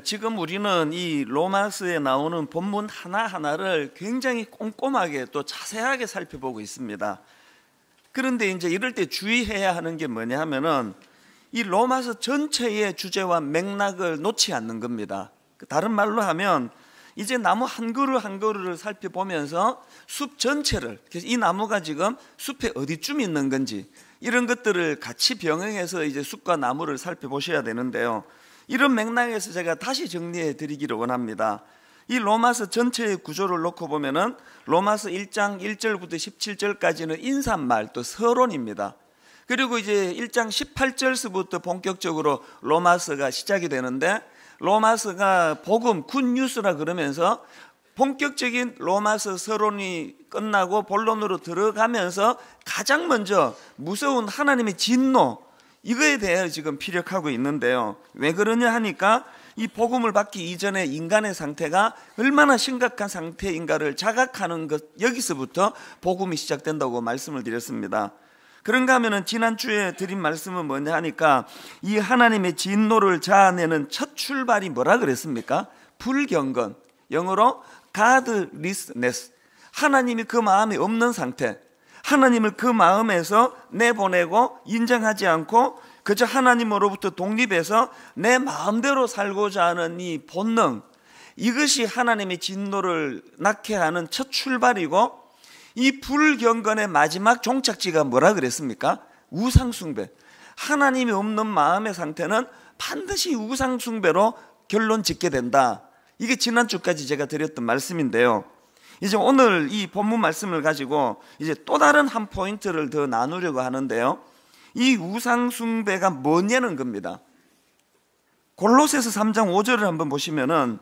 지금 우리는 이 로마서에 나오는 본문 하나하나를 굉장히 꼼꼼하게 또 자세하게 살펴보고 있습니다. 그런데 이제 이럴 때 주의해야 하는 게 뭐냐 하면은 이 로마서 전체의 주제와 맥락을 놓지 않는 겁니다. 다른 말로 하면 이제 나무 한 그루 한 그루를 살펴보면서 숲 전체를, 그래서 이 나무가 지금 숲에 어디쯤 있는 건지 이런 것들을 같이 병행해서 이제 숲과 나무를 살펴보셔야 되는데요. 이런 맥락에서 제가 다시 정리해 드리기를 원합니다. 이 로마서 전체의 구조를 놓고 보면은 로마서 1장 1절부터 17절까지는 인사말 또 서론입니다. 그리고 이제 1장 18절서부터 본격적으로 로마서가 시작이 되는데, 로마서가 복음 굿뉴스라 그러면서 본격적인 로마서 서론이 끝나고 본론으로 들어가면서 가장 먼저 무서운 하나님의 진노, 이거에 대해 지금 피력하고 있는데요. 왜 그러냐 하니까 이 복음을 받기 이전에 인간의 상태가 얼마나 심각한 상태인가를 자각하는 것, 여기서부터 복음이 시작된다고 말씀을 드렸습니다. 그런가 하면은 지난주에 드린 말씀은 뭐냐 하니까 이 하나님의 진노를 자아내는 첫 출발이 뭐라 그랬습니까? 불경건, 영어로 godlessness, 하나님이 그 마음에 없는 상태, 하나님을 그 마음에서 내보내고 인정하지 않고 그저 하나님으로부터 독립해서 내 마음대로 살고자 하는 이 본능, 이것이 하나님의 진노를 낳게 하는 첫 출발이고, 이 불경건의 마지막 종착지가 뭐라 그랬습니까? 우상숭배. 하나님이 없는 마음의 상태는 반드시 우상숭배로 결론 짓게 된다. 이게 지난주까지 제가 드렸던 말씀인데요. 이제 오늘 이 본문 말씀을 가지고 이제 또 다른 한 포인트를 더 나누려고 하는데요. 이 우상숭배가 뭐냐는 겁니다. 골로새서 3장 5절을 한번 보시면은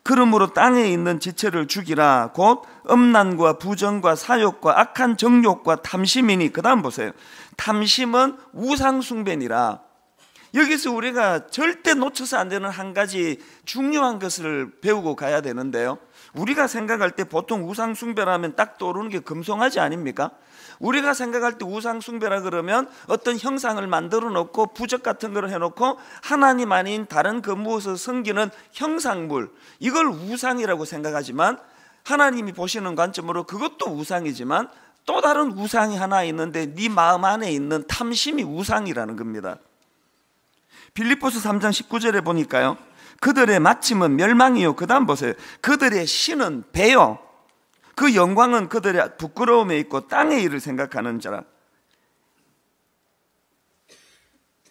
그러므로 땅에 있는 지체를 죽이라, 곧 음란과 부정과 사욕과 악한 정욕과 탐심이니. 그 다음 보세요. 탐심은 우상숭배니라. 여기서 우리가 절대 놓쳐서 안 되는 한 가지 중요한 것을 배우고 가야 되는데요. 우리가 생각할 때 보통 우상숭배라면 딱 떠오르는 게 금송아지 아닙니까? 우리가 생각할 때 우상숭배라 그러면 어떤 형상을 만들어 놓고 부적 같은 걸 해놓고 하나님 아닌 다른 그 무엇을 섬기는 형상물, 이걸 우상이라고 생각하지만, 하나님이 보시는 관점으로 그것도 우상이지만 또 다른 우상이 하나 있는데 네 마음 안에 있는 탐심이 우상이라는 겁니다. 빌립보서 3장 19절에 보니까요, 그들의 마침은 멸망이요, 그 다음 보세요, 그들의 신은 배요, 그 영광은 그들의 부끄러움에 있고 땅의 일을 생각하는 자라.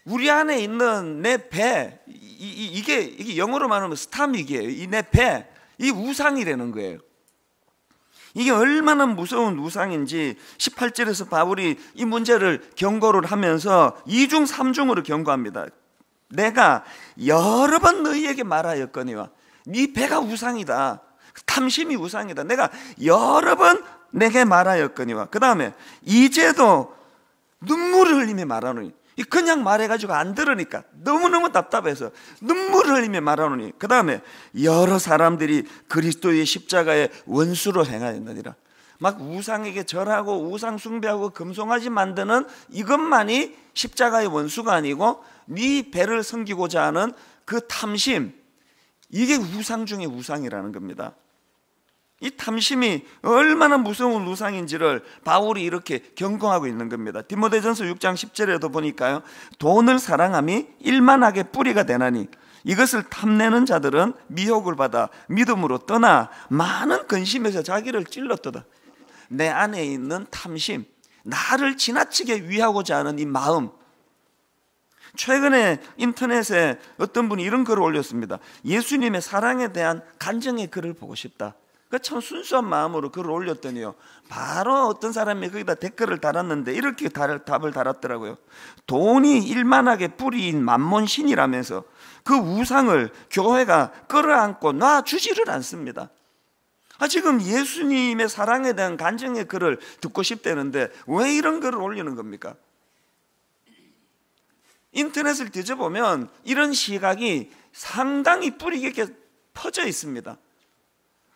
우리 안에 있는 내 배, 이게 영어로 말하면 스타믹이에요. 이 내 배, 이 우상이라는 거예요. 이게 얼마나 무서운 우상인지 18절에서 바울이 이 문제를 경고를 하면서 2중 3중으로 경고합니다. 내가 여러 번 너희에게 말하였거니와, 네 배가 우상이다, 탐심이 우상이다, 내가 여러 번 내게 말하였거니와, 그 다음에 이제도 눈물을 흘리며 말하노니, 그냥 말해가지고 안 들으니까 너무너무 답답해서 눈물을 흘리며 말하노니, 그 다음에 여러 사람들이 그리스도의 십자가에 원수로 행하였느니라. 막 우상에게 절하고 우상 숭배하고 금송아지 만드는 이것만이 십자가의 원수가 아니고 네 배를 섬기고자 하는 그 탐심, 이게 우상 중에 우상이라는 겁니다. 이 탐심이 얼마나 무서운 우상인지를 바울이 이렇게 경고하고 있는 겁니다. 디모데전서 6장 10절에도 보니까요, 돈을 사랑함이 일만하게 뿌리가 되나니 이것을 탐내는 자들은 미혹을 받아 믿음으로 떠나 많은 근심에서 자기를 찔렀도다. 내 안에 있는 탐심, 나를 지나치게 위하고자 하는 이 마음. 최근에 인터넷에 어떤 분이 이런 글을 올렸습니다. 예수님의 사랑에 대한 간증의 글을 보고 싶다. 참 순수한 마음으로 글을 올렸더니요, 바로 어떤 사람이 거기다 댓글을 달았는데 이렇게 답을 달았더라고요. 돈이 일만하게 뿌리인 만몬신이라면서 그 우상을 교회가 끌어안고 놔주지를 않습니다. 지금 예수님의 사랑에 대한 간증의 글을 듣고 싶다는데 왜 이런 글을 올리는 겁니까? 인터넷을 뒤져보면 이런 시각이 상당히 뿌리 깊게 퍼져 있습니다.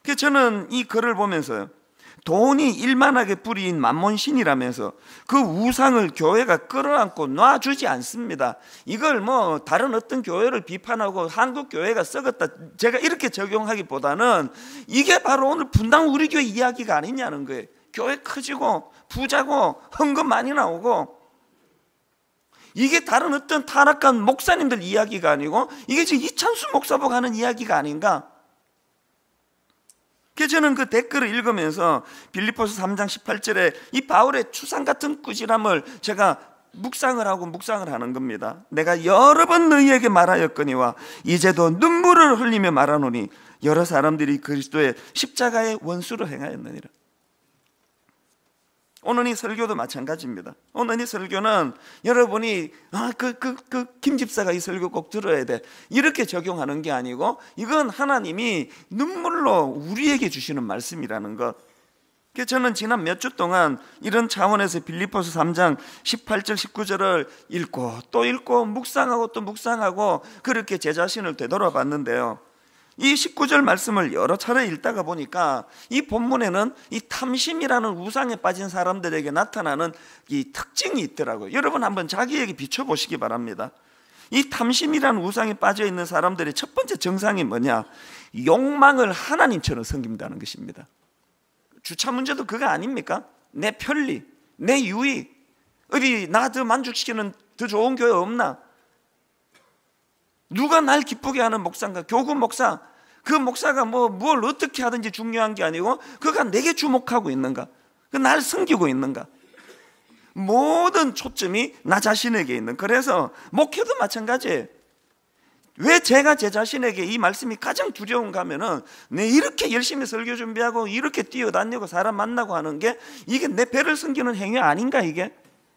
그래서 저는 이 글을 보면서요, 돈이 일만하게 뿌린 만몬신이라면서 그 우상을 교회가 끌어안고 놔주지 않습니다. 이걸 뭐 다른 어떤 교회를 비판하고 한국 교회가 썩었다, 제가 이렇게 적용하기보다는 이게 바로 오늘 분당 우리 교회 이야기가 아니냐는 거예요. 교회 커지고 부자고 헌금 많이 나오고, 이게 다른 어떤 타락한 목사님들 이야기가 아니고 이게 지금 이찬수 목사 보고 하는 이야기가 아닌가. 그래서 저는 그 댓글을 읽으면서 빌립보서 3장 18절에 이 바울의 추상 같은 꾸지람을 제가 묵상을 하는 겁니다. 내가 여러 번 너희에게 말하였거니와 이제도 눈물을 흘리며 말하노니 여러 사람들이 그리스도의 십자가의 원수로 행하였느니라. 오늘 이 설교도 마찬가지입니다. 오늘 이 설교는 여러분이 김 집사가 이 설교 꼭 들어야 돼, 이렇게 적용하는 게 아니고, 이건 하나님이 눈물로 우리에게 주시는 말씀이라는 것. 그래서 저는 지난 몇 주 동안 이런 차원에서 빌립보서 3장 18절 19절을 읽고 또 읽고 묵상하고 또 묵상하고 그렇게 제 자신을 되돌아봤는데요, 이 19절 말씀을 여러 차례 읽다가 보니까 이 본문에는 이 탐심이라는 우상에 빠진 사람들에게 나타나는 이 특징이 있더라고요. 여러분 한번 자기에게 비춰보시기 바랍니다. 이 탐심이라는 우상에 빠져 있는 사람들의 첫 번째 정상이 뭐냐? 욕망을 하나님처럼 섬긴다는 것입니다. 주차 문제도 그거 아닙니까? 내 편리, 내 유익, 어디 나 더 만족시키는 더 좋은 교회 없나? 누가 날 기쁘게 하는 목사인가? 교구 목사, 그 목사가 뭘 어떻게 하든지 중요한 게 아니고 그가 내게 주목하고 있는가? 그 날 섬기고 있는가? 모든 초점이 나 자신에게 있는. 그래서 목회도 마찬가지예요. 왜 제가 제 자신에게 이 말씀이 가장 두려운가 하면은, 내 이렇게 열심히 설교 준비하고 이렇게 뛰어다니고 사람 만나고 하는 게 이게 내 배를 섬기는 행위 아닌가? 이게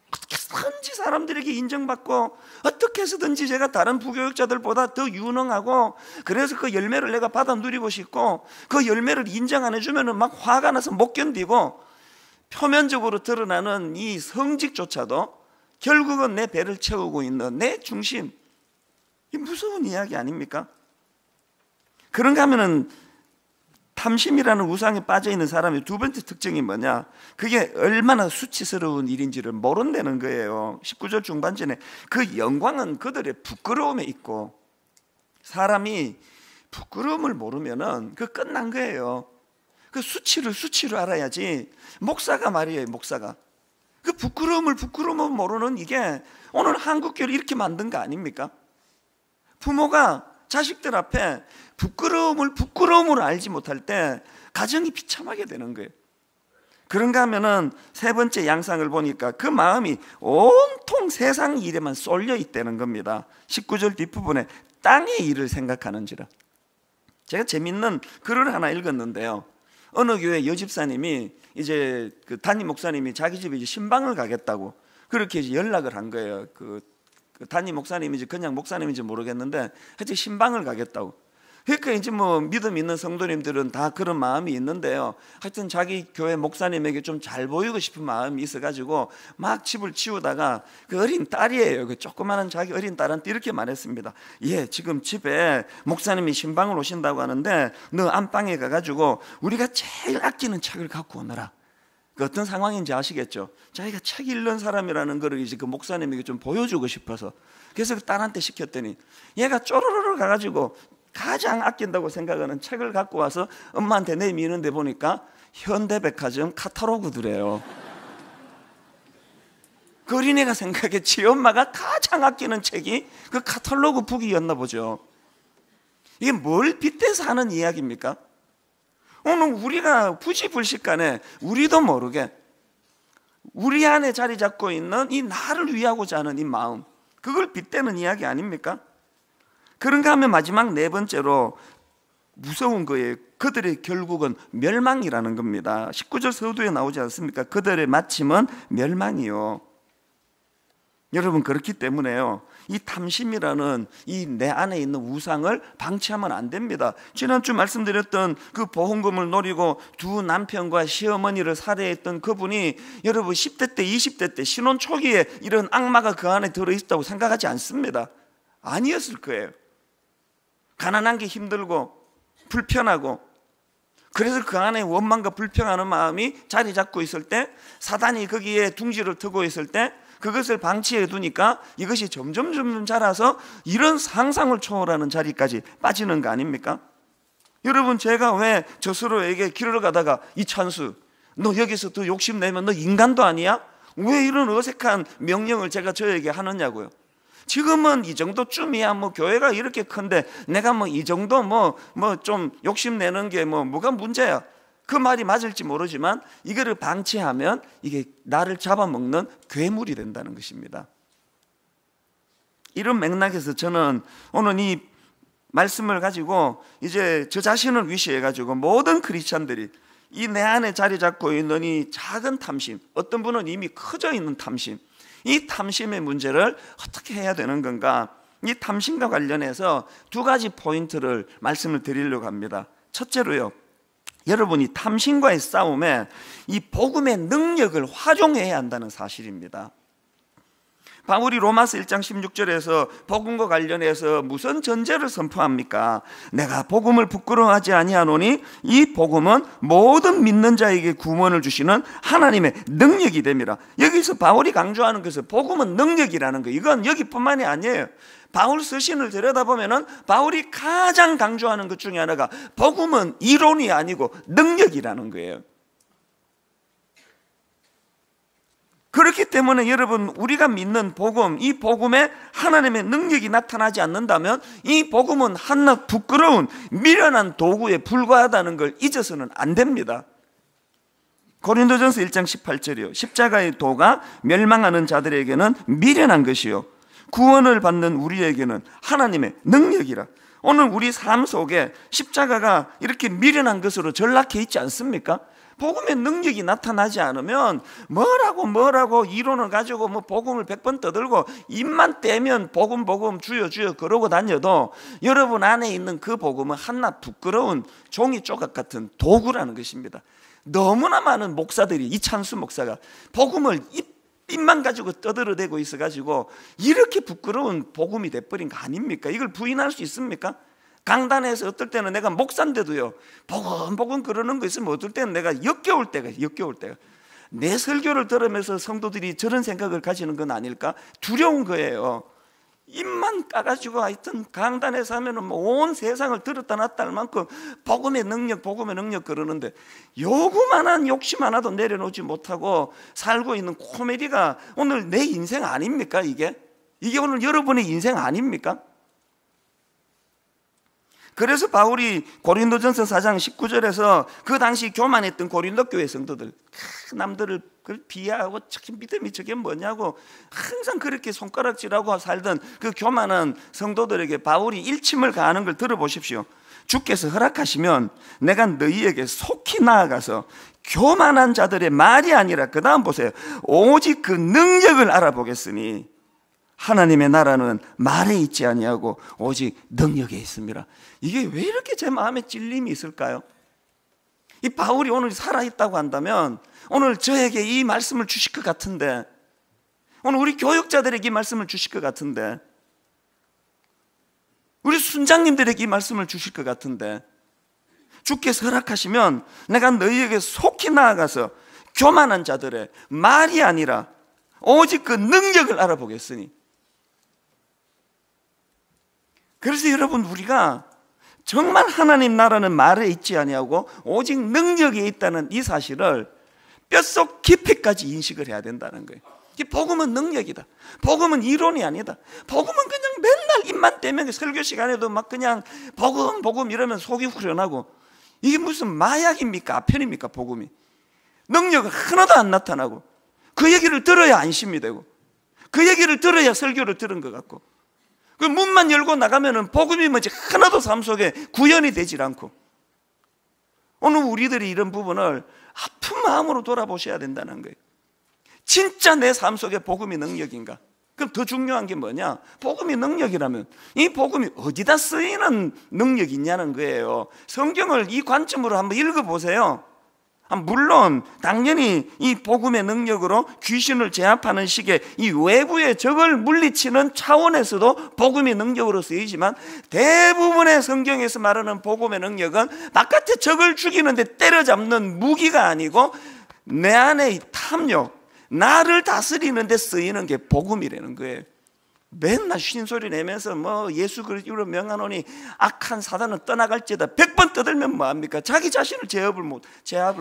어떻게 해서든지 사람들에게 인정받고 어떻게 해서든지 제가 다른 부교육자들보다 더 유능하고, 그래서 그 열매를 내가 받아 누리고 싶고, 그 열매를 인정 안 해주면 막 화가 나서 못 견디고, 표면적으로 드러나는 이 성직조차도 결국은 내 배를 채우고 있는 내 중심, 이 무서운 이야기 아닙니까? 그런가 하면은 탐심이라는 우상에 빠져있는 사람의 두 번째 특징이 뭐냐? 그게 얼마나 수치스러운 일인지를 모른다는 거예요. 19절 중반전에 그 영광은 그들의 부끄러움에 있고, 사람이 부끄러움을 모르면은 그 끝난 거예요. 그 수치를 알아야지. 목사가 말이에요, 목사가 그 부끄러움을 모르는, 이게 오늘 한국교회를 이렇게 만든 거 아닙니까? 부모가 자식들 앞에 부끄러움을 알지 못할 때 가정이 비참하게 되는 거예요. 그런가 하면은 세 번째 양상을 보니까 그 마음이 온통 세상 일에만 쏠려 있다는 겁니다. 19절 뒷부분에 땅의 일을 생각하는지라. 제가 재밌는 글을 하나 읽었는데요, 어느 교회 여집사님이 이제 그 담임 목사님이 자기 집에 이제 신방을 가겠다고 그렇게 이제 연락을 한 거예요. 그 담임 목사님인지 그냥 목사님인지 모르겠는데 하여튼 신방을 가겠다고. 그러니까 이제 믿음 있는 성도님들은 다 그런 마음이 있는데요, 하여튼 자기 교회 목사님에게 좀 잘 보이고 싶은 마음이 있어가지고 막 집을 치우다가 그 어린 딸이에요, 그 조그마한 자기 어린 딸한테 이렇게 말했습니다. 예, 지금 집에 목사님이 신방을 오신다고 하는데 너 안방에 가가지고 우리가 제일 아끼는 책을 갖고 오너라. 그 어떤 상황인지 아시겠죠? 자기가 책 읽는 사람이라는 거를 이제 그 목사님에게 좀 보여주고 싶어서, 그래서 그 딸한테 시켰더니 얘가 쪼르르르 가가지고 가장 아낀다고 생각하는 책을 갖고 와서 엄마한테 내미는데 보니까 현대백화점 카탈로그더래요. 그 어린애가 생각했지 엄마가 가장 아끼는 책이 그 카탈로그 북이었나 보죠. 이게 뭘 빗대서 하는 이야기입니까? 오늘 우리가 부지불식간에 우리도 모르게 우리 안에 자리 잡고 있는 이 나를 위하고자 하는 이 마음, 그걸 빗대는 이야기 아닙니까? 그런가 하면 마지막 네 번째로 무서운 거예요. 그들의 결국은 멸망이라는 겁니다. 19절 서두에 나오지 않습니까? 그들의 마침은 멸망이요. 여러분, 그렇기 때문에요, 이 탐심이라는 이 내 안에 있는 우상을 방치하면 안 됩니다. 지난주 말씀드렸던 그 보험금을 노리고 두 남편과 시어머니를 살해했던 그분이 여러분 10대 때 20대 때 신혼 초기에 이런 악마가 그 안에 들어있다고 생각하지 않습니다. 아니었을 거예요. 가난한 게 힘들고 불편하고 그래서 그 안에 원망과 불평하는 마음이 자리 잡고 있을 때, 사단이 거기에 둥지를 트고 있을 때 그것을 방치해 두니까 이것이 점점 자라서 이런 상상을 초월하는 자리까지 빠지는 거 아닙니까? 여러분, 제가 왜 저 스스로에게 길을 가다가 이찬수, 너 여기서 더 욕심내면 너 인간도 아니야? 왜 이런 어색한 명령을 제가 저에게 하느냐고요. 지금은 이 정도쯤이야. 뭐 교회가 이렇게 큰데 내가 뭐 이 정도 뭐 좀 욕심내는 게 뭐가 문제야. 그 말이 맞을지 모르지만 이거를 방치하면 이게 나를 잡아먹는 괴물이 된다는 것입니다. 이런 맥락에서 저는 오늘 이 말씀을 가지고 이제 저 자신을 위시해 가지고 모든 크리스찬들이 이 내 안에 자리 잡고 있는 이 작은 탐심, 어떤 분은 이미 커져 있는 탐심, 이 탐심의 문제를 어떻게 해야 되는 건가? 이 탐심과 관련해서 두 가지 포인트를 말씀을 드리려고 합니다. 첫째로요, 여러분이 탐심과의 싸움에 이 복음의 능력을 활용해야 한다는 사실입니다. 바울이 로마서 1장 16절에서 복음과 관련해서 무슨 전제를 선포합니까? 내가 복음을 부끄러워하지 아니하노니 이 복음은 모든 믿는 자에게 구원을 주시는 하나님의 능력이 됨이라. 여기서 바울이 강조하는 것은 복음은 능력이라는 거, 이건 여기뿐만이 아니에요. 바울 서신을 들여다보면은 바울이 가장 강조하는 것 중에 하나가 복음은 이론이 아니고 능력이라는 거예요. 그렇기 때문에 여러분, 우리가 믿는 복음, 이 복음에 하나님의 능력이 나타나지 않는다면 이 복음은 한낱 부끄러운 미련한 도구에 불과하다는 걸 잊어서는 안 됩니다. 고린도전서 1장 18절이요, 십자가의 도가 멸망하는 자들에게는 미련한 것이요 구원을 받는 우리에게는 하나님의 능력이라. 오늘 우리 삶 속에 십자가가 이렇게 미련한 것으로 전락해 있지 않습니까? 복음의 능력이 나타나지 않으면 뭐라고 이론을 가지고 뭐 복음을 100번 떠들고 입만 떼면 복음 주여 그러고 다녀도 여러분 안에 있는 그 복음은 한낱 부끄러운 종이 조각 같은 도구라는 것입니다. 너무나 많은 목사들이, 이찬수 목사가 복음을 입만 가지고 떠들어대고 있어가지고 이렇게 부끄러운 복음이 돼버린 거 아닙니까? 이걸 부인할 수 있습니까? 강단에서 어떨 때는 내가 목사인데도요, 복음 그러는 거 있으면 어떨 때는 내가 역겨울 때가 내 설교를 들으면서 성도들이 저런 생각을 가지는 건 아닐까 두려운 거예요. 입만 까가지고 하여튼 강단에서 하면은 온 세상을 들었다 놨다 할 만큼 복음의 능력 그러는데 요구만한 욕심 하나도 내려놓지 못하고 살고 있는 코미디가 오늘 내 인생 아닙니까? 이게 오늘 여러분의 인생 아닙니까? 그래서 바울이 고린도전서 4장 19절에서 그 당시 교만했던 고린도 교회 성도들, 남들을 비하하고 믿음이 저게 뭐냐고 항상 그렇게 손가락질하고 살던 그 교만한 성도들에게 바울이 일침을 가하는 걸 들어보십시오. 주께서 허락하시면 내가 너희에게 속히 나아가서 교만한 자들의 말이 아니라, 그 다음 보세요, 오직 그 능력을 알아보겠으니 하나님의 나라는 말에 있지 아니하고 오직 능력에 있습니다. 이게 왜 이렇게 제 마음에 찔림이 있을까요? 이 바울이 오늘 살아있다고 한다면 오늘 저에게 이 말씀을 주실 것 같은데, 오늘 우리 교육자들에게 이 말씀을 주실 것 같은데, 우리 순장님들에게 이 말씀을 주실 것 같은데, 주께서 허락하시면 내가 너희에게 속히 나아가서 교만한 자들의 말이 아니라 오직 그 능력을 알아보겠으니. 그래서 여러분, 우리가 정말 하나님 나라는 말에 있지 아니하고 오직 능력에 있다는 이 사실을 뼛속 깊이까지 인식을 해야 된다는 거예요. 이 복음은 능력이다. 복음은 이론이 아니다. 복음은 그냥 맨날 입만 떼면 설교 시간에도 막 그냥 복음 이러면 속이 후련하고, 이게 무슨 마약입니까? 아편입니까? 복음이 능력은 하나도 안 나타나고, 그 얘기를 들어야 안심이 되고, 그 얘기를 들어야 설교를 들은 것 같고, 그 문만 열고 나가면은 복음이 뭔지 하나도 삶 속에 구현이 되질 않고. 오늘 우리들이 이런 부분을 아픈 마음으로 돌아보셔야 된다는 거예요. 진짜 내 삶 속에 복음이 능력인가? 그럼 더 중요한 게 뭐냐? 복음이 능력이라면 이 복음이 어디다 쓰이는 능력이 있냐는 거예요. 성경을 이 관점으로 한번 읽어보세요. 물론 당연히 이 복음의 능력으로 귀신을 제압하는 식의 이 외부의 적을 물리치는 차원에서도 복음의 능력으로 쓰이지만, 대부분의 성경에서 말하는 복음의 능력은 바깥의 적을 죽이는데 때려잡는 무기가 아니고 내 안의 탐욕, 나를 다스리는 데 쓰이는 게 복음이라는 거예요. 맨날 쉰소리 내면서 뭐 예수 그리스도로 명하노니 악한 사단은 떠나갈지어다 100번 떠들면 뭐합니까? 자기 자신을 제압을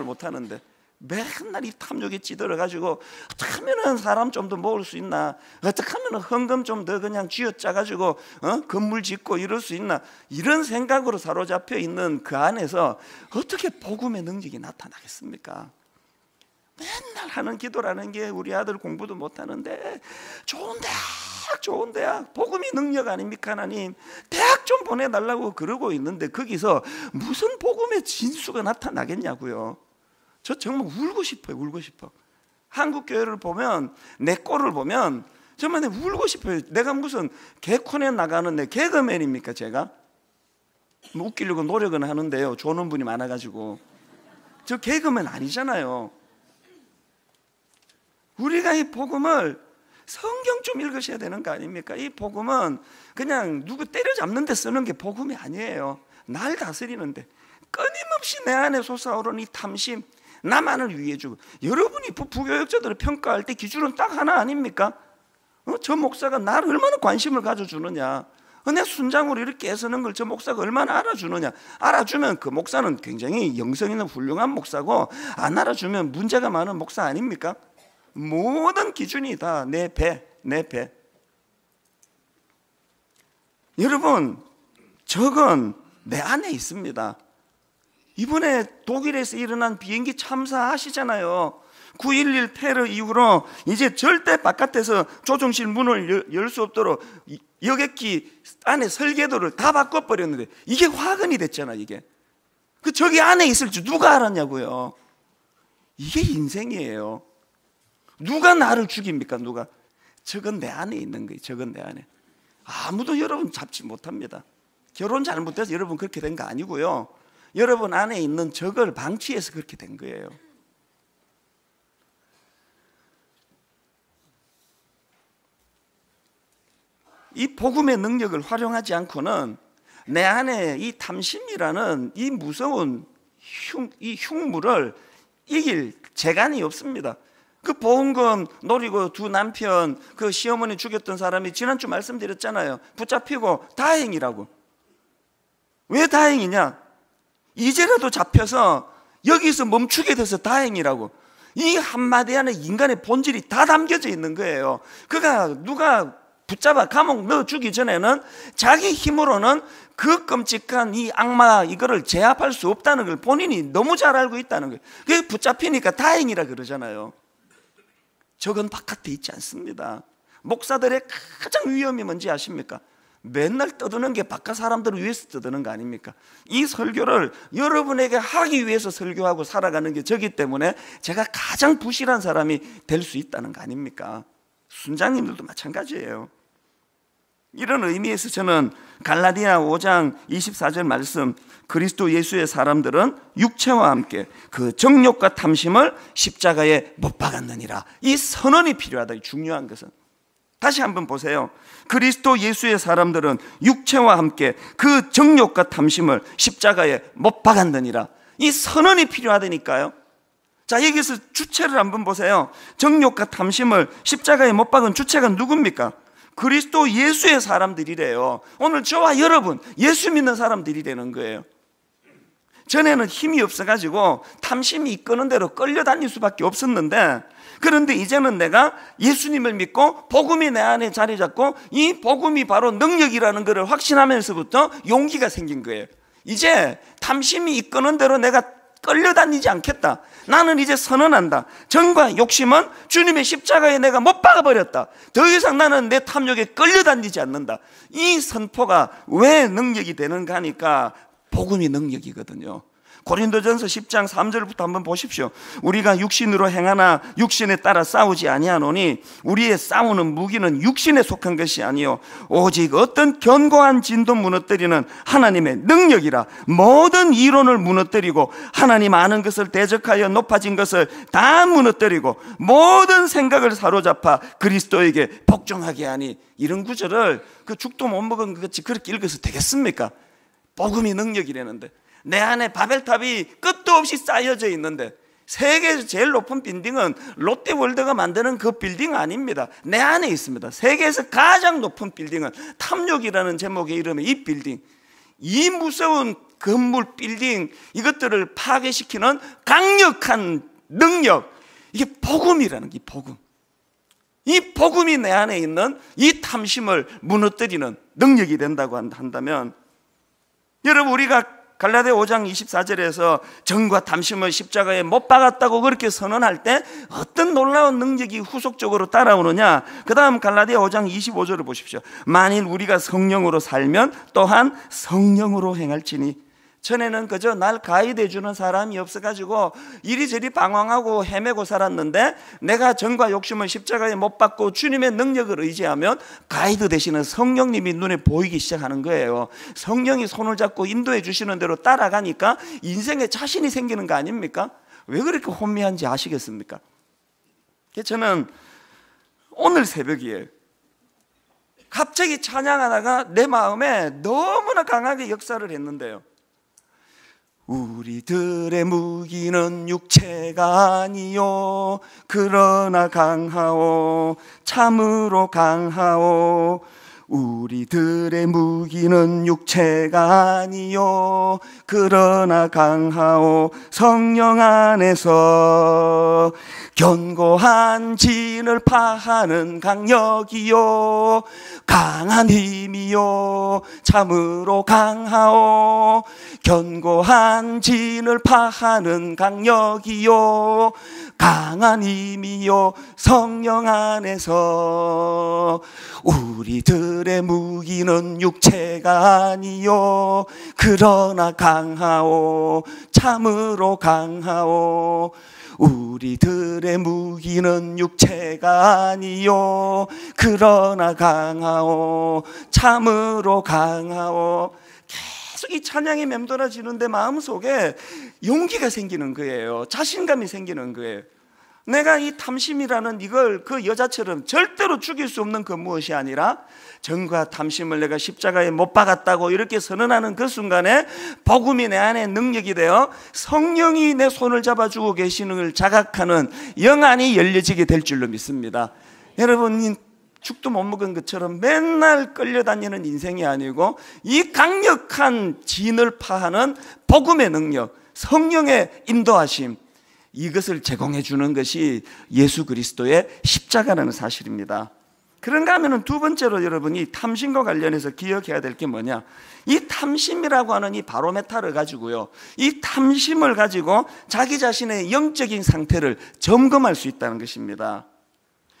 못하는데 맨날 이 탐욕에 찌들어가지고 어떻게 하면 사람 좀 더 모을 수 있나, 어떻게 하면 헌금 좀 더 그냥 쥐어짜가지고 건물 짓고 이럴 수 있나, 이런 생각으로 사로잡혀 있는 그 안에서 어떻게 복음의 능력이 나타나겠습니까? 맨날 하는 기도라는 게 우리 아들 공부도 못하는데 좋은 대학 복음이 능력 아닙니까? 하나님 대학 좀 보내달라고 그러고 있는데 거기서 무슨 복음의 진수가 나타나겠냐고요. 저 정말 울고 싶어요. 울고 싶어. 한국 교회를 보면, 내 꼴을 보면 정말 울고 싶어요. 내가 무슨 개콘에 나가는 내 개그맨입니까? 제가 뭐 웃기려고 노력은 하는데요, 조는 분이 많아가지고. 저 개그맨 아니잖아요. 우리가 이 복음을, 성경 좀 읽으셔야 되는 거 아닙니까? 이 복음은 그냥 누구 때려잡는 데 쓰는 게 복음이 아니에요. 날 다스리는데 끊임없이 내 안에 솟아오르는 이 탐심, 나만을 위해 주고. 여러분이 부교역자들을 평가할 때 기준은 딱 하나 아닙니까? 저 목사가 나를 얼마나 관심을 가져주느냐, 내 순장으로 이렇게 애쓰는 걸 저 목사가 얼마나 알아주느냐. 알아주면 그 목사는 굉장히 영성 있는 훌륭한 목사고, 안 알아주면 문제가 많은 목사 아닙니까? 모든 기준이 다 내 배. 여러분, 적은 내 안에 있습니다. 이번에 독일에서 일어난 비행기 참사 아시잖아요. 9.11 테러 이후로 이제 절대 바깥에서 조종실 문을 열 수 없도록 여객기 안에 설계도를 다 바꿔버렸는데 이게 화근이 됐잖아요. 이게 그 적이 안에 있을 줄 누가 알았냐고요. 이게 인생이에요. 누가 나를 죽입니까? 누가? 적은 내 안에 있는 거예요. 적은 내 안에. 아무도 여러분 잡지 못합니다. 결혼 잘못돼서 여러분 그렇게 된 거 아니고요, 여러분 안에 있는 적을 방치해서 그렇게 된 거예요. 이 복음의 능력을 활용하지 않고는 내 안에 이 탐심이라는 이 무서운 흉물을 이길 재간이 없습니다. 그 보험금 노리고 두 남편, 그 시어머니 죽였던 사람이 지난주 말씀드렸잖아요. 붙잡히고 다행이라고. 왜 다행이냐? 이제라도 잡혀서 여기서 멈추게 돼서 다행이라고. 이 한마디 안에 인간의 본질이 다 담겨져 있는 거예요. 그가 누가 붙잡아 감옥 넣어주기 전에는 자기 힘으로는 그 끔찍한 이 악마 이거를 제압할 수 없다는 걸 본인이 너무 잘 알고 있다는 거예요. 그게 붙잡히니까 다행이라 그러잖아요. 적은 바깥에 있지 않습니다. 목사들의 가장 위험이 뭔지 아십니까? 맨날 떠드는 게 바깥 사람들을 위해서 떠드는 거 아닙니까? 이 설교를 여러분에게 하기 위해서 설교하고 살아가는 게 저기 때문에 제가 가장 부실한 사람이 될 수 있다는 거 아닙니까? 순장님들도 마찬가지예요. 이런 의미에서 저는 갈라디아 5장 24절 말씀, 그리스도 예수의 사람들은 육체와 함께 그 정욕과 탐심을 십자가에 못 박았느니라, 이 선언이 필요하다. 중요한 것은 다시 한번 보세요. 그리스도 예수의 사람들은 육체와 함께 그 정욕과 탐심을 십자가에 못 박았느니라, 이 선언이 필요하다니까요. 자, 여기서 주체를 한번 보세요. 정욕과 탐심을 십자가에 못 박은 주체가 누굽니까? 그리스도 예수의 사람들이래요. 오늘 저와 여러분 예수 믿는 사람들이 되는 거예요. 전에는 힘이 없어가지고 탐심이 이끄는 대로 끌려다닐 수밖에 없었는데, 그런데 이제는 내가 예수님을 믿고 복음이 내 안에 자리 잡고 이 복음이 바로 능력이라는 것을 확신하면서부터 용기가 생긴 거예요. 이제 탐심이 이끄는 대로 내가 끌려다니지 않겠다. 나는 이제 선언한다. 정과 욕심은 주님의 십자가에 내가 못 박아버렸다. 더 이상 나는 내 탐욕에 끌려다니지 않는다. 이 선포가 왜 능력이 되는가 하니까 복음이 능력이거든요. 고린도전서 10장 3절부터 한번 보십시오. 우리가 육신으로 행하나 육신에 따라 싸우지 아니하노니 우리의 싸우는 무기는 육신에 속한 것이 아니요 오직 어떤 견고한 진도 무너뜨리는 하나님의 능력이라. 모든 이론을 무너뜨리고 하나님 아는 것을 대적하여 높아진 것을 다 무너뜨리고 모든 생각을 사로잡아 그리스도에게 복종하게 하니. 이런 구절을 그 죽도 못 먹은 것 같이 그렇게 읽어서 되겠습니까? 복음이 능력이라는데 내 안에 바벨탑이 끝도 없이 쌓여져 있는데 세계에서 제일 높은 빌딩은 롯데월드가 만드는 그 빌딩 아닙니다. 내 안에 있습니다. 세계에서 가장 높은 빌딩은 탐욕이라는 제목의 이름의 이 빌딩, 이 무서운 건물 빌딩, 이것들을 파괴시키는 강력한 능력, 이게 복음이라는 게 복음. 이 복음이 내 안에 있는 이 탐심을 무너뜨리는 능력이 된다고 한다면, 여러분 우리가 갈라디아 5장 24절에서 정과 탐심을 십자가에 못 박았다고 그렇게 선언할 때 어떤 놀라운 능력이 후속적으로 따라오느냐. 그 다음 갈라디아 5장 25절을 보십시오. 만일 우리가 성령으로 살면 또한 성령으로 행할지니. 전에는 그저 날 가이드해 주는 사람이 없어가지고 이리저리 방황하고 헤매고 살았는데, 내가 정과 욕심을 십자가에 못 박고 주님의 능력을 의지하면 가이드 되시는 성령님이 눈에 보이기 시작하는 거예요. 성령이 손을 잡고 인도해 주시는 대로 따라가니까 인생에 자신이 생기는 거 아닙니까? 왜 그렇게 혼미한지 아시겠습니까? 저는 오늘 새벽에 갑자기 찬양하다가 내 마음에 너무나 강하게 역사를 했는데요. 우리들의 무기는 육체가 아니요 그러나 강하오 참으로 강하오. 우리들의 무기는 육체가 아니요 그러나 강하오 성령 안에서 견고한 진을 파하는 강력이요 강한 힘이요 참으로 강하오. 견고한 진을 파하는 강력이요 강한 힘이요 성령 안에서. 우리들의 무기는 육체가 아니요 그러나 강하오 참으로 강하오. 우리들의 무기는 육체가 아니요 그러나 강하오 참으로 강하오. 계속 이 찬양이 맴돌아지는데 마음속에 용기가 생기는 거예요. 자신감이 생기는 거예요. 내가 이 탐심이라는 이걸 그 여자처럼 절대로 죽일 수 없는 그 무엇이 아니라 정과 탐심을 내가 십자가에 못 박았다고 이렇게 선언하는 그 순간에 복음이 내 안에 능력이 되어 성령이 내 손을 잡아주고 계시는 걸 자각하는 영안이 열려지게 될 줄로 믿습니다. 여러분 죽도 못 먹은 것처럼 맨날 끌려다니는 인생이 아니고 이 강력한 진을 파하는 복음의 능력, 성령의 인도하심, 이것을 제공해 주는 것이 예수 그리스도의 십자가라는 사실입니다. 그런가 하면 두 번째로 여러분이 탐심과 관련해서 기억해야 될 게 뭐냐, 이 탐심이라고 하는 이 바로메타를 가지고요, 이 탐심을 가지고 자기 자신의 영적인 상태를 점검할 수 있다는 것입니다.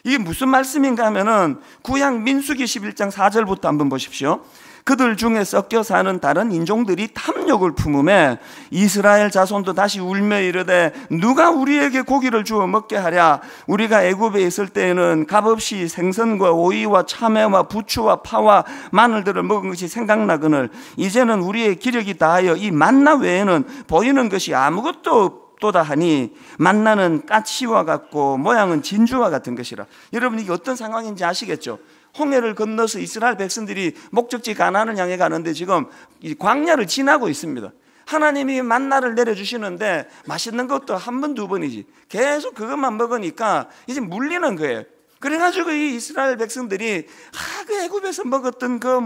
이게 무슨 말씀인가 하면은 구약 민수기 11장 4절부터 한번 보십시오. 그들 중에 섞여 사는 다른 인종들이 탐욕을 품음에 이스라엘 자손도 다시 울며 이르되 누가 우리에게 고기를 주어 먹게 하랴. 우리가 애굽에 있을 때에는 값없이 생선과 오이와 참외와 부추와 파와 마늘들을 먹은 것이 생각나거늘 이제는 우리의 기력이 다하여 이 만나 외에는 보이는 것이 아무것도 없도다 하니 만나는 까치와 같고 모양은 진주와 같은 것이라. 여러분 이게 어떤 상황인지 아시겠죠? 홍해를 건너서 이스라엘 백성들이 목적지 가나안을 향해 가는데 지금 이 광야를 지나고 있습니다. 하나님이 만나를 내려주시는데 맛있는 것도 한 번, 두 번이지 계속 그것만 먹으니까 이제 물리는 거예요. 그래가지고 이 이스라엘 백성들이 그 애굽에서 먹었던 그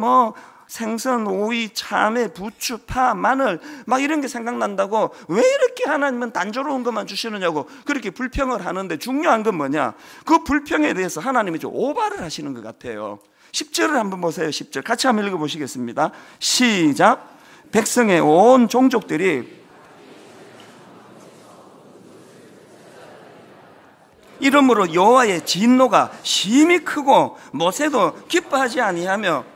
생선, 오이, 참외, 부추, 파, 마늘 막 이런 게 생각난다고 왜 이렇게 하나님은 단조로운 것만 주시느냐고 그렇게 불평을 하는데, 중요한 건 뭐냐, 그 불평에 대해서 하나님이 좀 오바를 하시는 것 같아요. 10절을 한번 보세요. 10절 같이 한번 읽어보시겠습니다. 시작. 백성의 온 종족들이 이러므로 여호와의 진노가 심히 크고 모세도 기뻐하지 아니하며.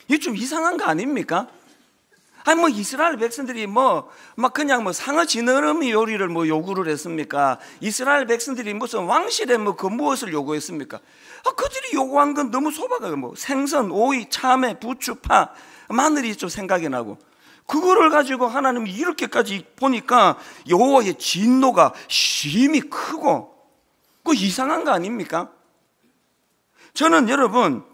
이게 좀 이상한 거 아닙니까? 아니 뭐 이스라엘 백성들이 뭐 막 그냥 뭐 상어 지느러미 요리를 뭐 요구를 했습니까? 이스라엘 백성들이 무슨 왕실에 뭐 그 무엇을 요구했습니까? 그들이 요구한 건 너무 소박하게 뭐 생선, 오이, 참외, 부추, 파, 마늘이 좀 생각이 나고, 그거를 가지고 하나님이 이렇게까지 보니까 여호와의 진노가 심히 크고, 그 이상한 거 아닙니까? 저는 여러분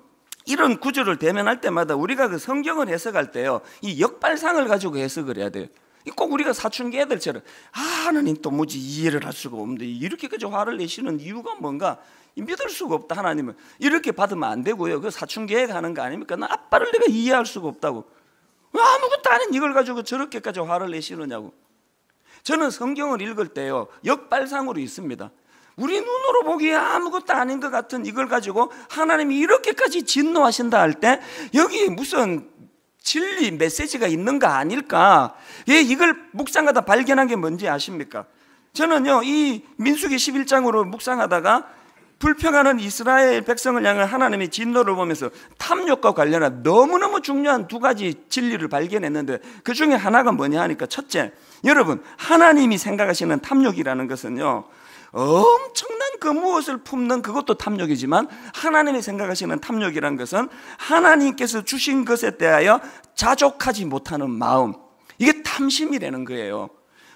이런 구절을 대면할 때마다 우리가 그 성경을 해석할 때요, 이 역발상을 가지고 해석을 해야 돼요. 꼭 우리가 사춘기 애들처럼 하나님 또 뭐지 이해를 할 수가 없는데 이렇게까지 화를 내시는 이유가 뭔가 믿을 수가 없다. 하나님은 이렇게 받으면 안 되고요. 그 사춘기 애가 하는 거 아닙니까? 나 아빠를 내가 이해할 수가 없다고. 왜 아무것도 아닌 이걸 가지고 저렇게까지 화를 내시느냐고. 저는 성경을 읽을 때요, 역발상으로 있습니다. 우리 눈으로 보기에 아무것도 아닌 것 같은 이걸 가지고 하나님이 이렇게까지 진노하신다 할 때 여기 무슨 진리 메시지가 있는 거 아닐까? 예, 이걸 묵상하다 발견한 게 뭔지 아십니까? 저는요, 이 민수기 11장으로 묵상하다가 불평하는 이스라엘 백성을 향한 하나님의 진노를 보면서 탐욕과 관련한 너무너무 중요한 두 가지 진리를 발견했는데, 그 중에 하나가 뭐냐 하니까, 첫째, 여러분 하나님이 생각하시는 탐욕이라는 것은요, 엄청난 그 무엇을 품는 그것도 탐욕이지만, 하나님이 생각하시는 탐욕이라는 것은 하나님께서 주신 것에 대하여 자족하지 못하는 마음, 이게 탐심이라는 거예요.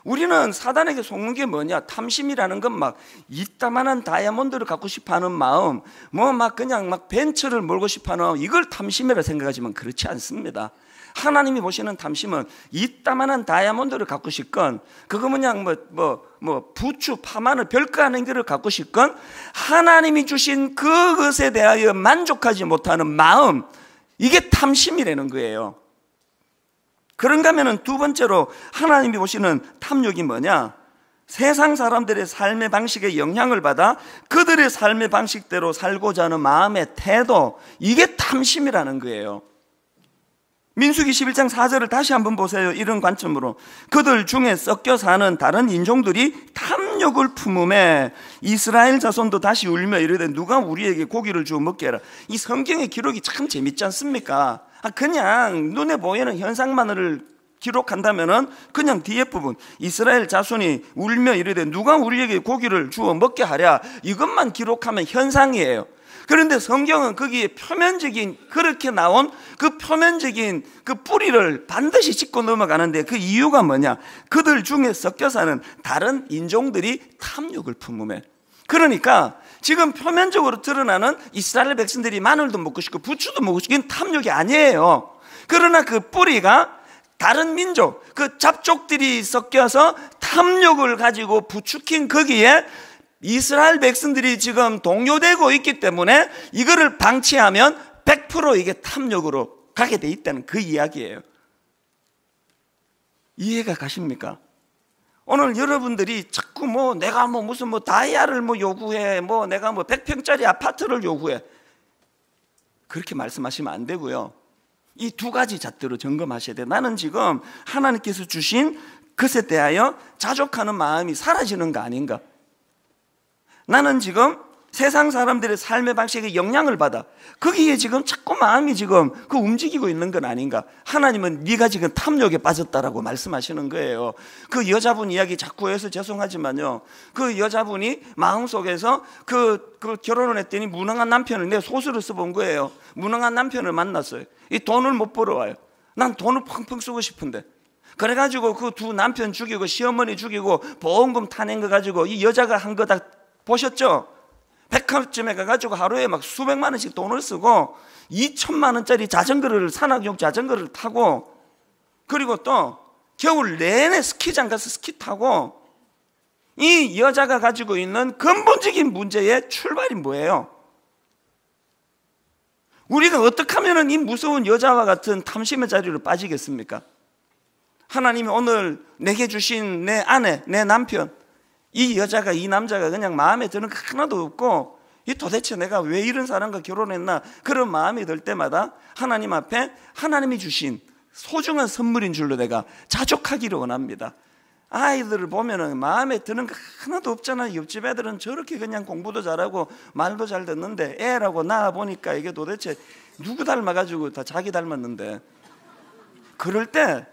우리는 사단에게 속는 게 뭐냐? 탐심이라는 건 막 이따만한 다이아몬드를 갖고 싶어하는 마음, 뭐 막 그냥 막 벤처를 몰고 싶어하는, 이걸 탐심이라 생각하지만 그렇지 않습니다. 하나님이 보시는 탐심은 이따만한 다이아몬드를 갖고 싶건, 그거 그냥 부추, 파마늘 별거 아닌 거를 갖고 싶건, 하나님이 주신 그것에 대하여 만족하지 못하는 마음, 이게 탐심이라는 거예요. 그런가 하면은 두 번째로 하나님이 보시는 탐욕이 뭐냐? 세상 사람들의 삶의 방식에 영향을 받아 그들의 삶의 방식대로 살고자 하는 마음의 태도, 이게 탐심이라는 거예요. 민수기 11장 4절을 다시 한번 보세요. 이런 관점으로, 그들 중에 섞여 사는 다른 인종들이 탐욕을 품음에 이스라엘 자손도 다시 울며 이르되 누가 우리에게 고기를 주어 먹게 하라. 이 성경의 기록이 참 재밌지 않습니까? 그냥 눈에 보이는 현상만을 기록한다면은 그냥 뒤에 부분, 이스라엘 자손이 울며 이르되 누가 우리에게 고기를 주어 먹게 하랴, 이것만 기록하면 현상이에요. 그런데 성경은 거기에 표면적인, 그렇게 나온 그 표면적인 그 뿌리를 반드시 짚고 넘어가는데, 그 이유가 뭐냐? 그들 중에 섞여 사는 다른 인종들이 탐욕을 품음에. 그러니까 지금 표면적으로 드러나는 이스라엘 백성들이 마늘도 먹고 싶고 부추도 먹고 싶고, 이건 탐욕이 아니에요. 그러나 그 뿌리가 다른 민족, 그 잡족들이 섞여서 탐욕을 가지고 부추긴 거기에 이스라엘 백성들이 지금 동요되고 있기 때문에 이거를 방치하면 100% 이게 탐욕으로 가게 돼 있다는 그 이야기예요. 이해가 가십니까? 오늘 여러분들이 자꾸 내가 무슨 다이아를 요구해, 내가 100평짜리 아파트를 요구해, 그렇게 말씀하시면 안 되고요. 이 두 가지 잣대로 점검하셔야 돼요. 나는 지금 하나님께서 주신 것에 대하여 자족하는 마음이 사라지는 거 아닌가? 나는 지금 세상 사람들의 삶의 방식에 영향을 받아 거기에 지금 자꾸 마음이 지금 그 움직이고 있는 건 아닌가? 하나님은 네가 지금 탐욕에 빠졌다라고 말씀하시는 거예요. 그 여자분 이야기 자꾸 해서 죄송하지만요, 그 여자분이 마음속에서 그 결혼을 했더니 무능한 남편을, 내 소설을 써본 거예요. 무능한 남편을 만났어요. 이 돈을 못 벌어와요. 난 돈을 펑펑 쓰고 싶은데, 그래가지고 그 두 남편 죽이고 시어머니 죽이고 보험금 타낸 거 가지고 이 여자가 한 거 다 보셨죠? 백화점에 가가지고 하루에 막 수백만 원씩 돈을 쓰고 2천만 원짜리 자전거를, 산악용 자전거를 타고, 그리고 또 겨울 내내 스키장 가서 스키 타고, 이 여자가 가지고 있는 근본적인 문제의 출발이 뭐예요? 우리가 어떻게 하면 이 무서운 여자와 같은 탐심의 자리로 빠지겠습니까? 하나님이 오늘 내게 주신 내 아내, 내 남편, 이 여자가, 이 남자가 그냥 마음에 드는 거 하나도 없고, 이 도대체 내가 왜 이런 사람과 결혼했나, 그런 마음이 들 때마다 하나님 앞에 하나님이 주신 소중한 선물인 줄로 내가 자족하기를 원합니다. 아이들을 보면은 마음에 드는 거 하나도 없잖아요. 옆집 애들은 저렇게 그냥 공부도 잘하고 말도 잘 듣는데, 애라고 낳아 보니까 이게 도대체 누구 닮아가지고 다 자기 닮았는데, 그럴 때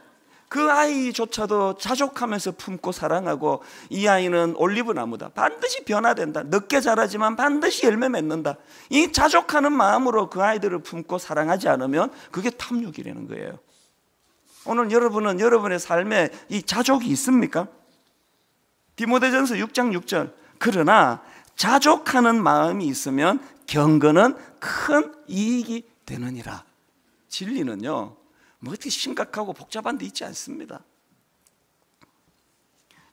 그 아이조차도 자족하면서 품고 사랑하고, 이 아이는 올리브나무다, 반드시 변화된다, 늦게 자라지만 반드시 열매 맺는다, 이 자족하는 마음으로 그 아이들을 품고 사랑하지 않으면 그게 탐욕이라는 거예요. 오늘 여러분은 여러분의 삶에 이 자족이 있습니까? 디모데전서 6장 6절, 그러나 자족하는 마음이 있으면 경건은 큰 이익이 되느니라. 진리는요, 뭐 어떻게 심각하고 복잡한 데 있지 않습니다.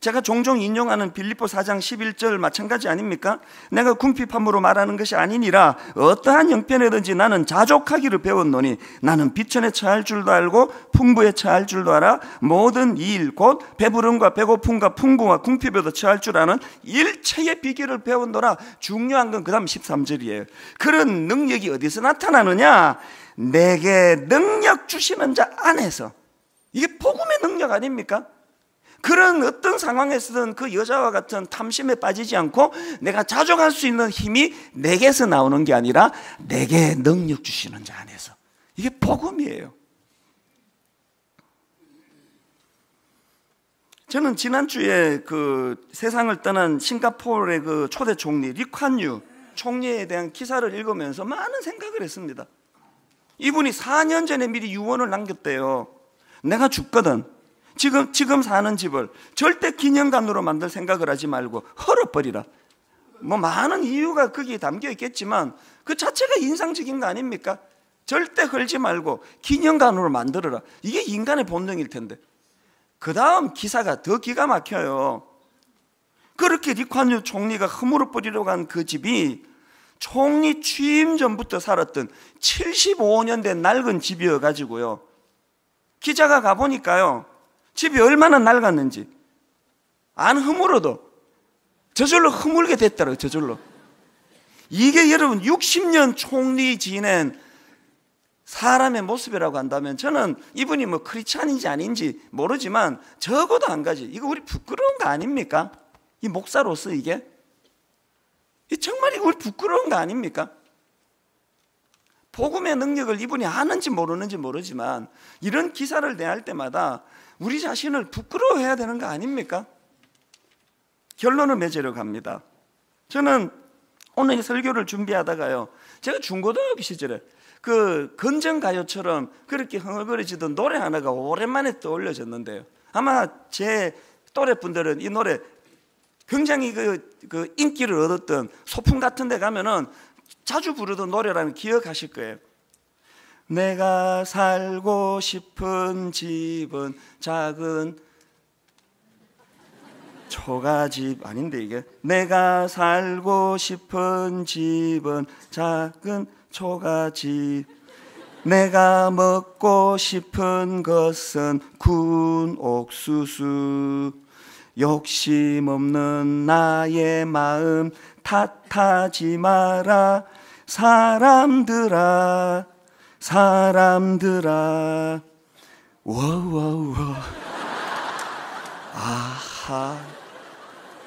제가 종종 인용하는 빌립보 4장 11절 마찬가지 아닙니까? 내가 궁핍함으로 말하는 것이 아니니라 어떠한 형편이든지 나는 자족하기를 배웠노니 나는 비천에 처할 줄도 알고 풍부에 처할 줄도 알아 모든 일 곧 배부름과 배고픔과 풍부와 궁핍에도 처할 줄 아는 일체의 비결을 배운노라. 중요한 건 그 다음 13절이에요. 그런 능력이 어디서 나타나느냐? 내게 능력 주시는 자 안에서. 이게 복음의 능력 아닙니까? 그런 어떤 상황에서든 그 여자와 같은 탐심에 빠지지 않고 내가 자족할 수 있는 힘이 내게서 나오는 게 아니라 내게 능력 주시는 자 안에서. 이게 복음이에요. 저는 지난주에 그 세상을 떠난 싱가포르의 그 초대 총리 리콴유 총리에 대한 기사를 읽으면서 많은 생각을 했습니다. 이분이 4년 전에 미리 유언을 남겼대요. 내가 죽거든 지금 사는 집을 절대 기념관으로 만들 생각을 하지 말고 헐어버리라. 뭐 많은 이유가 거기에 담겨 있겠지만 그 자체가 인상적인 거 아닙니까? 절대 헐지 말고 기념관으로 만들어라. 이게 인간의 본능일 텐데. 그 다음 기사가 더 기가 막혀요. 그렇게 리콴유 총리가 허물어버리려고 한 그 집이 총리 취임 전부터 살았던 75년 된 낡은 집이어가지고요, 기자가 가보니까요, 집이 얼마나 낡았는지 안 허물어도 저절로 허물게 됐더라고요. 저절로. 이게 여러분 60년 총리 지낸 사람의 모습이라고 한다면 저는 이분이 뭐 크리스찬인지 아닌지 모르지만 적어도 한 가지, 이거 우리 부끄러운 거 아닙니까? 이 목사로서 이게 정말 이거 우리 부끄러운 거 아닙니까? 복음의 능력을 이분이 아는지 모르는지 모르지만 이런 기사를 내할 때마다 우리 자신을 부끄러워해야 되는 거 아닙니까? 결론을 맺으려고 합니다. 저는 오늘 이 설교를 준비하다가요, 제가 중고등학교 시절에 그 건전가요처럼 그렇게 흥얼거리지던 노래 하나가 오랜만에 떠올려졌는데요, 아마 제 또래분들은 이 노래 굉장히 그 인기를 얻었던 소풍 같은 데 가면은 자주 부르던 노래라는 기억하실 거예요. 내가 살고 싶은 집은 작은 초가집 아닌데 이게 내가 살고 싶은 집은 작은 초가집 내가 먹고 싶은 것은 군 옥수수 욕심 없는 나의 마음 탓하지 마라 사람들아 와와와. 아하.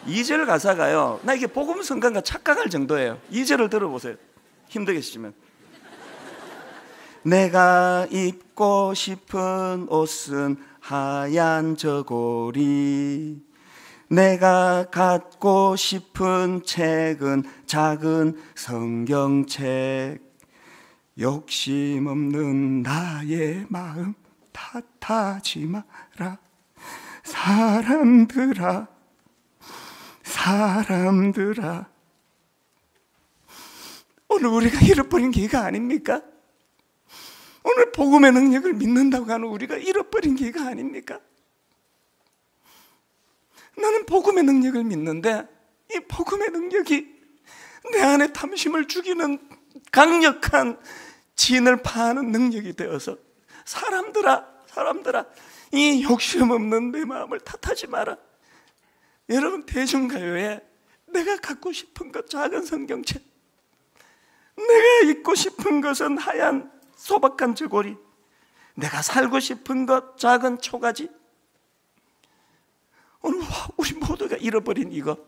2절 가사가요, 나 이게 복음 성가인가 착각할 정도예요. 2절을 들어보세요. 힘들겠지만 내가 입고 싶은 옷은 하얀 저고리 내가 갖고 싶은 책은 작은 성경책 욕심 없는 나의 마음 탓하지 마라 사람들아 오늘 우리가 잃어버린 게 이거 아닙니까? 오늘 복음의 능력을 믿는다고 하는 우리가 잃어버린 게 이거 아닙니까? 나는 복음의 능력을 믿는데 이 복음의 능력이 내 안에 탐심을 죽이는 강력한 진을 파하는 능력이 되어서 사람들아 이 욕심 없는 내 마음을 탓하지 마라. 여러분, 대중가요에 내가 갖고 싶은 것 작은 성경책 내가 입고 싶은 것은 하얀 소박한 저고리 내가 살고 싶은 것 작은 초가지. 오늘 우리 모두가 잃어버린 이것,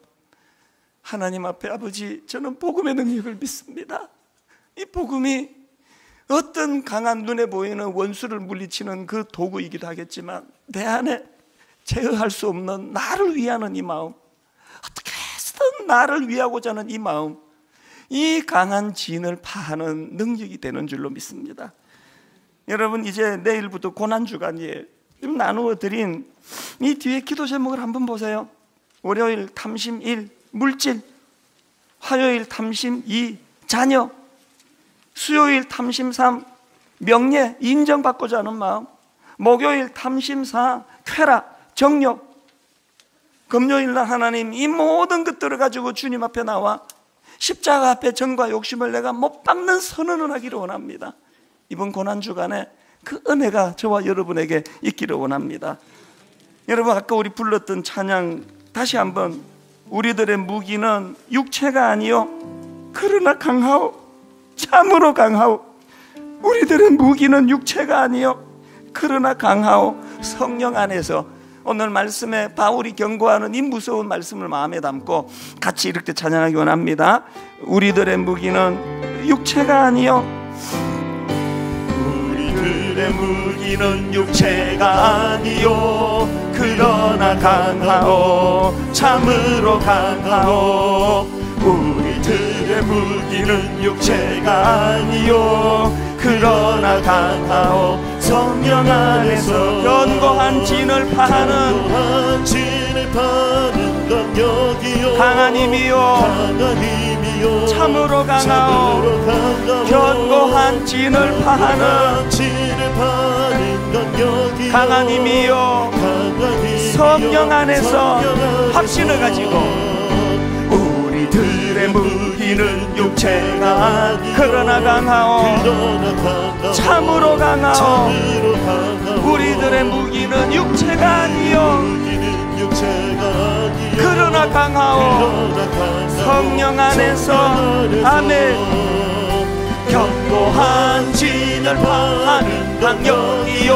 하나님 앞에 아버지, 저는 복음의 능력을 믿습니다. 이 복음이 어떤 강한 눈에 보이는 원수를 물리치는 그 도구이기도 하겠지만 내 안에 제어할 수 없는 나를 위하는 이 마음, 어떻게 해서든 나를 위하고자 하는 이 마음, 이 강한 진을 파하는 능력이 되는 줄로 믿습니다. 여러분, 이제 내일부터 고난주간이에요. 지금 나누어 드린 이 뒤에 기도 제목을 한번 보세요. 월요일 탐심 1, 물질. 화요일 탐심 2, 자녀. 수요일 탐심 3, 명예, 인정받고자 하는 마음. 목요일 탐심 4, 쾌락, 정욕. 금요일날 하나님 이 모든 것들을 가지고 주님 앞에 나와 십자가 앞에 정과 욕심을 내가 못 박는 선언을 하기를 원합니다. 이번 고난주간에 그 은혜가 저와 여러분에게 있기를 원합니다. 여러분, 아까 우리 불렀던 찬양 다시 한번, 우리들의 무기는 육체가 아니요 그러나 강하오, 참으로 강하오. 우리들의 무기는 육체가 아니요 그러나 강하오. 성령 안에서 오늘 말씀에 바울이 경고하는 이 무서운 말씀을 마음에 담고 같이 이렇게 찬양하기 원합니다. 우리들의 무기는 육체가 아니요, 우리들의 무기는 육체가 아니요 그러나 강하오, 참으로 강하오. 우리들의 무기는 육체가 아니요 그러나 강하오. 성령 안에서 견고한 진을 파하는 강력이요 강한 힘이요 참으로 강하오. 견고한 진을 파하는 강한 힘이요 성령 안에서 확신을 가지고 우리들의 무기는 육체가 아니요 그러나 강하오, 참으로 강하오. 우리들의 무기는 육체가 아니요 그러나 강하오. 성령 안에서 아멘. 견고한 진을 파하는 강력이요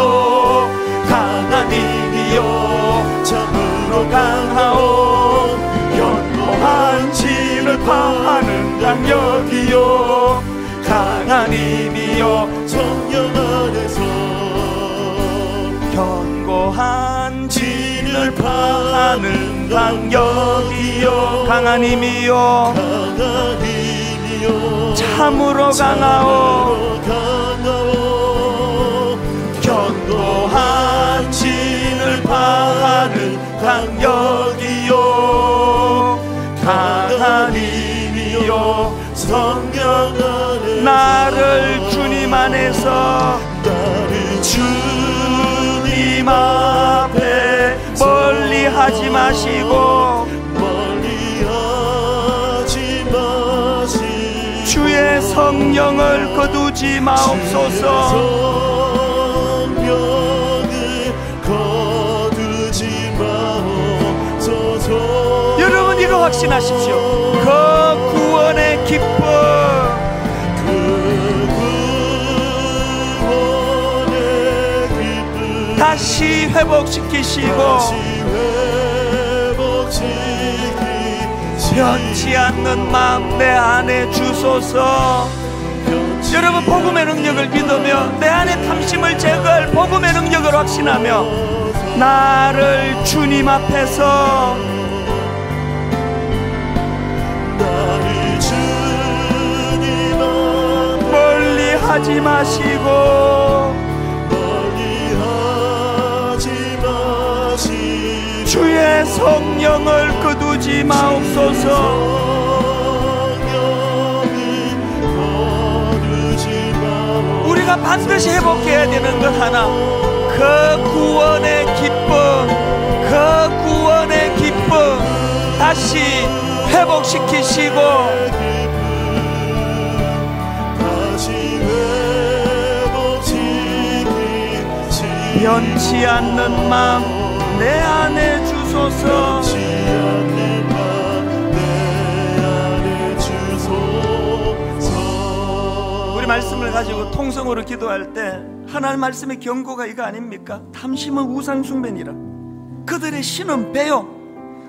강한 힘이요 참으로 강하오. 견고한 진을 파하는 강력이요 강한 힘이요 성령 안에서 견고한 진을 파하는 강력이요 강한 힘이요 참으로 강하오. 견고한 진을 파하는 강력이요 강한 힘이요 성령 안에서 나를 주님 안에서 나를 주님 앞에 멀리하지 마시고 주의 성령을 거두지 마옵소서. 여러분 이거 확신하십시오. 그 구원의 기쁨, 다시 회복시키시고 변치 않는 마음 내 안에 주소서. 여러분 복음의 능력을 믿으며 내 안에 탐심을 제거할 복음의 능력을 확신하며 나를 주님 앞에서 멀리하지 마시고 주의 성령을 거두지 마옵소서. 우리가 반드시 회복해야 되는 것 하나, 그 구원의 기쁨, 그 구원의 기쁨 다시 회복시키시고 변치 않는 마음 내 안에 주소서. 우리 말씀을 가지고 통성으로 기도할 때 하나님 말씀의 경고가 이거 아닙니까? 탐심은 우상숭배니라. 그들의 신은 배요,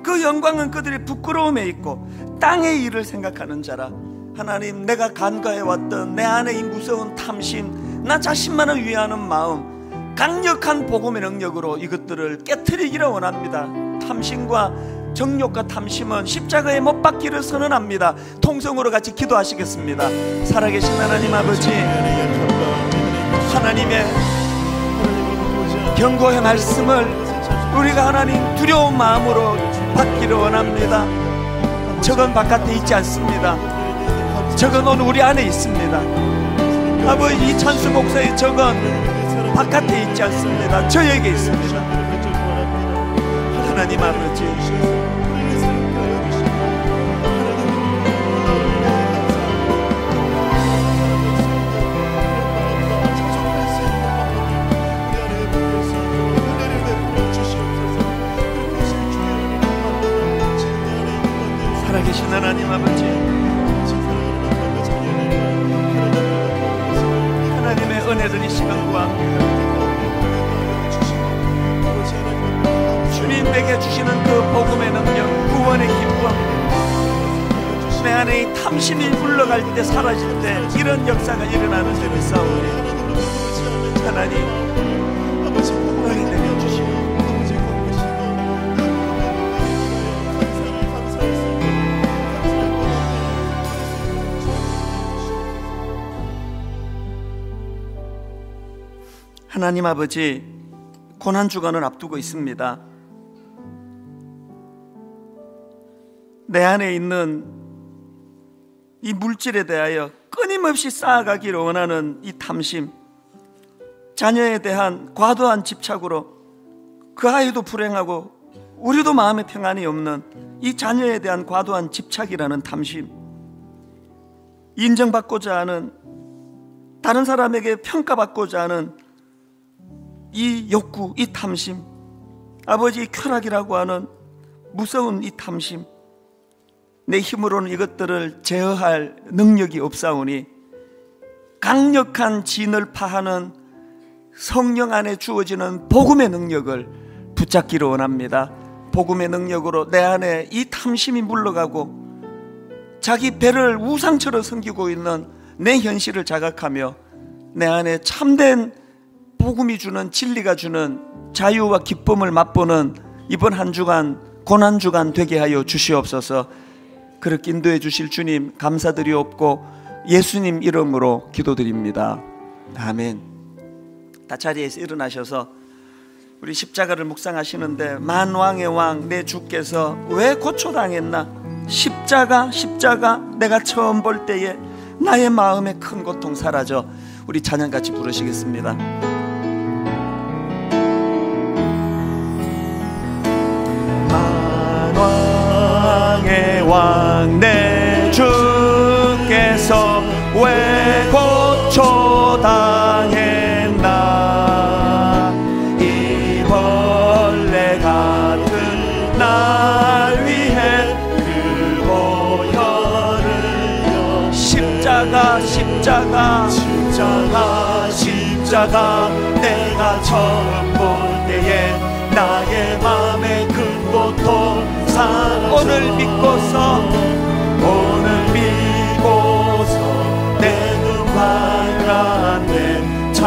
그 영광은 그들의 부끄러움에 있고 땅의 일을 생각하는 자라. 하나님, 내가 간과해왔던 내 안에 이 무서운 탐심, 나 자신만을 위하는 마음, 강력한 복음의 능력으로 이것들을 깨트리기를 원합니다. 탐심과 정욕과 탐심은 십자가에 못 박기를 선언합니다. 통성으로 같이 기도하시겠습니다. 살아계신 하나님 아버지, 하나님의 경고의 말씀을 우리가 하나님 두려운 마음으로 받기를 원합니다. 저건 바깥에 있지 않습니다. 저건 오늘 우리 안에 있습니다. 아버지, 이 찬스 목사의 저건 바깥에 있지 않습니다. 저에게 있습니다. 하나님 아버지, 살아계신 하나님 아버지, 하나님의 은혜를 이 시간과 주님 내게 주시는 그 복음의 능력, 구원의 기쁨, 내 안에 이 탐심이 물러갈 때, 사라질 때 이런 역사가 일어나는 줄 믿사오니 하나님 은혜 내려주시고 하나님 아버지, 고난주간을 앞두고 있습니다. 내 안에 있는 이 물질에 대하여 끊임없이 쌓아가기를 원하는 이 탐심, 자녀에 대한 과도한 집착으로 그 아이도 불행하고 우리도 마음에 평안이 없는 이 자녀에 대한 과도한 집착이라는 탐심, 인정받고자 하는, 다른 사람에게 평가받고자 하는 이 욕구, 이 탐심, 아버지 쾌락이라고 하는 무서운 이 탐심, 내 힘으로는 이것들을 제어할 능력이 없사오니 강력한 진을 파하는 성령 안에 주어지는 복음의 능력을 붙잡기를 원합니다. 복음의 능력으로 내 안에 이 탐심이 물러가고 자기 배를 우상처럼 섬기고 있는 내 현실을 자각하며 내 안에 참된 복음이 주는, 진리가 주는 자유와 기쁨을 맛보는 이번 한 주간, 고난주간 되게 하여 주시옵소서. 그렇게 인도해 주실 주님 감사드리옵고 예수님 이름으로 기도드립니다. 아멘. 다 자리에서 일어나셔서 우리 십자가를 묵상하시는데, 만왕의 왕 내 주께서 왜 고초당했나, 십자가 내가 처음 볼 때에 나의 마음의 큰 고통 사라져. 우리 찬양같이 부르시겠습니다. 만왕의 왕 내 주께서 왜 고초당했나, 이 벌레 같은 날 위해 그 보혈을 십자가 내가 처음 볼 때에 나의 맘에 큰 고통 오늘 믿고서 내 눈 밝았네. 참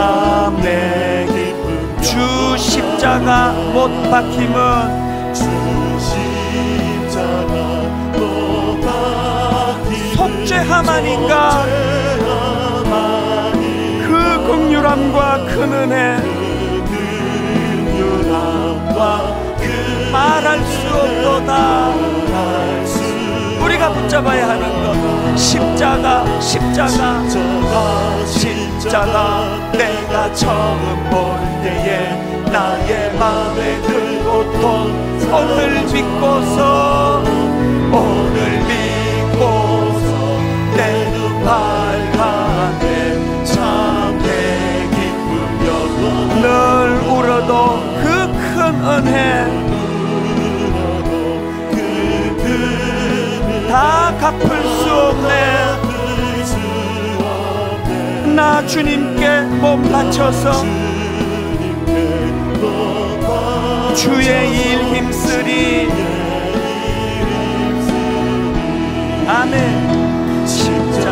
내 기쁨 주 십자가 못 박힘은 속죄함 아닌가. 그 긍휼함과 큰 은혜, 말할 수 없도다. 우리가 붙잡아야 하는 것, 십자가 내가 처음 볼 때에 나의 맘에 들 고통 오늘 믿고서 내 눈 밝았네. 참 내 기쁨이여. 늘 울어도 그 큰 은혜 다 갚을 수 없네. 나 주님께 몸 바쳐서 주의 일 힘쓰리. 아멘. 십자가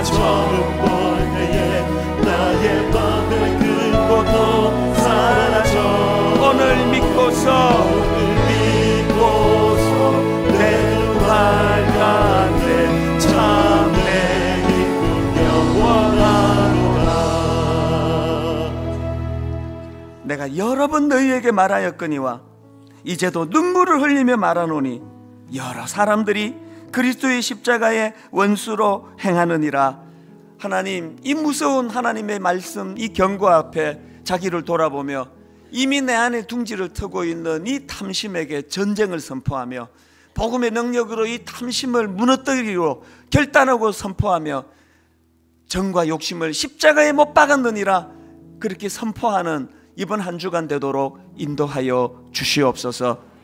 처음 볼 때에 나의 맘의 근고도 사라져. 오늘 믿고서 내 두 밝간데 참 내 기쁨 영원하노라. 내가 여러 번 너희에게 말하였거니와 이제도 눈물을 흘리며 말하노니 여러 사람들이 그리스도의 십자가의 원수로 행하느니라. 하나님, 이 무서운 하나님의 말씀, 이 경고 앞에 자기를 돌아보며 이미 내 안에 둥지를 트고 있는 이 탐심에게 전쟁을 선포하며 복음의 능력으로 이 탐심을 무너뜨리고 결단하고 선포하며 정과 욕심을 십자가에 못 박았느니라, 그렇게 선포하는 이번 한 주간 되도록 인도하여 주시옵소서.